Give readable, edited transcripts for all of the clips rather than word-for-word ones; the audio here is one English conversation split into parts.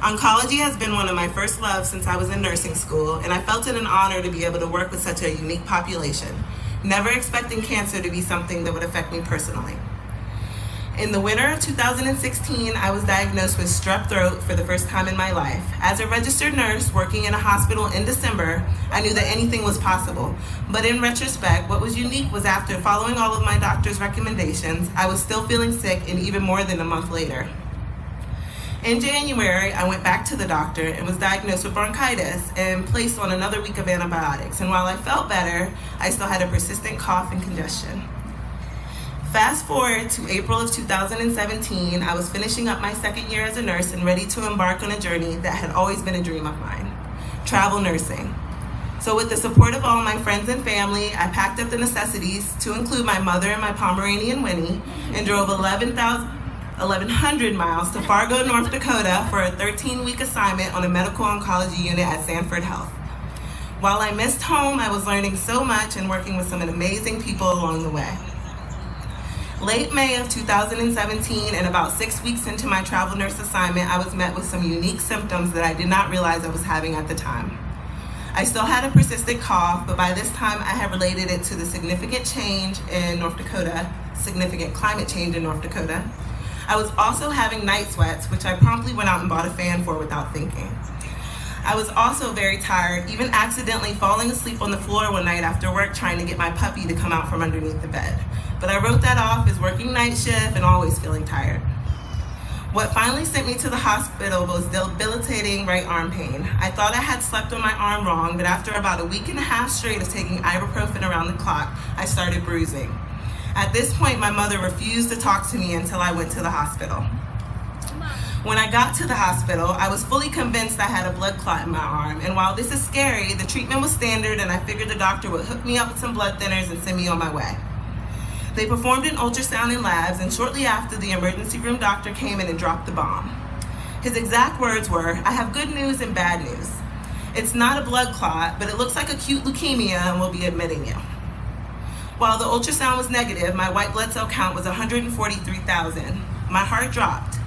Oncology has been one of my first loves since I was in nursing school, and I felt it an honor to be able to work with such a unique population, never expecting cancer to be something that would affect me personally. In the winter of 2016, I was diagnosed with strep throat for the first time in my life. As a registered nurse working in a hospital in December, I knew that anything was possible. But in retrospect, what was unique was after following all of my doctor's recommendations, I was still feeling sick, and even more than a month later. In January, I went back to the doctor and was diagnosed with bronchitis and placed on another week of antibiotics. And while I felt better, I still had a persistent cough and congestion. Fast forward to April of 2017, I was finishing up my second year as a nurse and ready to embark on a journey that had always been a dream of mine, travel nursing. So with the support of all my friends and family, I packed up the necessities to include my mother and my Pomeranian Winnie and drove 1,100 miles to Fargo, North Dakota for a 13-week assignment on a medical oncology unit at Sanford Health. While I missed home, I was learning so much and working with some amazing people along the way. Late May of 2017, and about 6 weeks into my travel nurse assignment, I was met with some unique symptoms that I did not realize I was having at the time. I still had a persistent cough, but by this time I had related it to the significant climate change in North Dakota. I was also having night sweats, which I promptly went out and bought a fan for without thinking. I was also very tired, even accidentally falling asleep on the floor one night after work trying to get my puppy to come out from underneath the bed. But I wrote that off as working night shift and always feeling tired. What finally sent me to the hospital was debilitating right arm pain. I thought I had slept on my arm wrong, but after about a week and a half straight of taking ibuprofen around the clock, I started bruising. At this point, my mother refused to talk to me until I went to the hospital. When I got to the hospital, I was fully convinced I had a blood clot in my arm, and while this is scary, the treatment was standard and I figured the doctor would hook me up with some blood thinners and send me on my way. They performed an ultrasound in labs, and shortly after, the emergency room doctor came in and dropped the bomb. His exact words were, "I have good news and bad news. It's not a blood clot, but it looks like acute leukemia and we'll be admitting you." While the ultrasound was negative, my white blood cell count was 143,000. My heart dropped.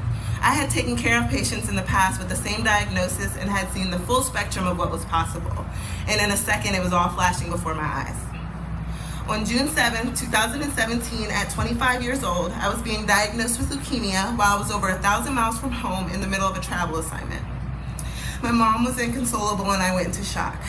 I had taken care of patients in the past with the same diagnosis and had seen the full spectrum of what was possible. And in a second, it was all flashing before my eyes. On June 7, 2017, at 25 years old, I was being diagnosed with leukemia while I was over 1,000 miles from home in the middle of a travel assignment. My mom was inconsolable and I went into shock.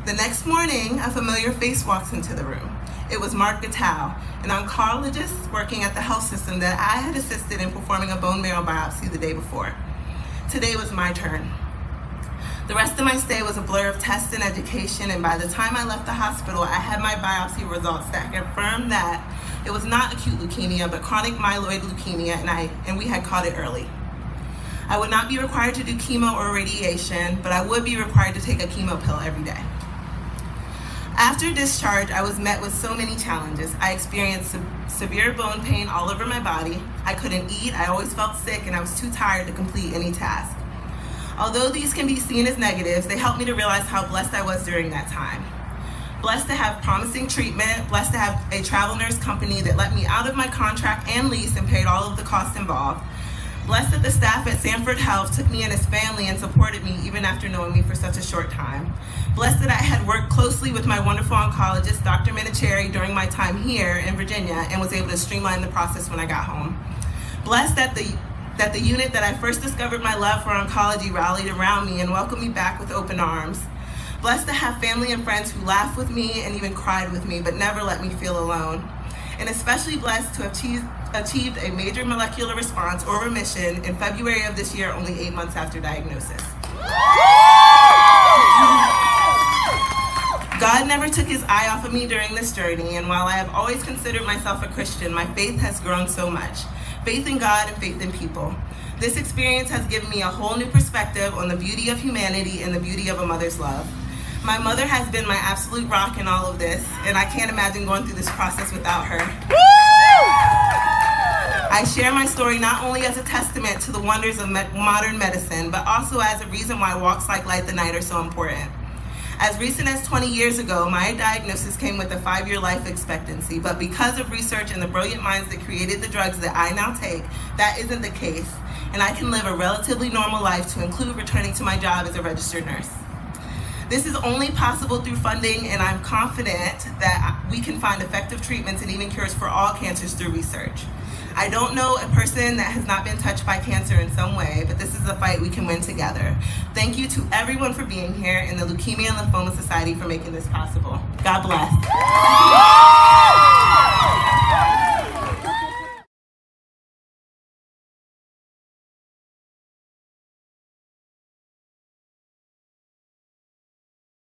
The next morning, a familiar face walks into the room. It was Mark Gattal, an oncologist working at the health system that I had assisted in performing a bone marrow biopsy the day before. Today was my turn. The rest of my stay was a blur of tests and education, and by the time I left the hospital, I had my biopsy results that confirmed that it was not acute leukemia, but chronic myeloid leukemia, and we had caught it early. I would not be required to do chemo or radiation, but I would be required to take a chemo pill every day. After discharge, I was met with so many challenges. I experienced severe bone pain all over my body. I couldn't eat, I always felt sick, and I was too tired to complete any task. Although these can be seen as negatives, they helped me to realize how blessed I was during that time. Blessed to have promising treatment, blessed to have a travel nurse company that let me out of my contract and lease and paid all of the costs involved. Blessed that the staff at Sanford Health took me and his family and supported me even after knowing me for such a short time. Blessed that I had worked closely with my wonderful oncologist, Dr. Minicheri, during my time here in Virginia and was able to streamline the process when I got home. Blessed that the unit that I first discovered my love for oncology rallied around me and welcomed me back with open arms. Blessed to have family and friends who laughed with me and even cried with me, but never let me feel alone. And especially blessed to have achieved a major molecular response or remission in February of this year, only 8 months after diagnosis. God never took his eye off of me during this journey, and while I have always considered myself a Christian, my faith has grown so much. Faith in God and faith in people. This experience has given me a whole new perspective on the beauty of humanity and the beauty of a mother's love. My mother has been my absolute rock in all of this, and I can't imagine going through this process without her. I share my story not only as a testament to the wonders of modern medicine, but also as a reason why walks like Light the Night are so important. As recent as 20 years ago, my diagnosis came with a 5-year life expectancy, but because of research and the brilliant minds that created the drugs that I now take, that isn't the case. and I can live a relatively normal life, to include returning to my job as a registered nurse. This is only possible through funding, and I'm confident that we can find effective treatments and even cures for all cancers through research. I don't know a person that has not been touched by cancer in some way, but this is a fight we can win together. Thank you to everyone for being here, and the Leukemia and Lymphoma Society for making this possible. God bless.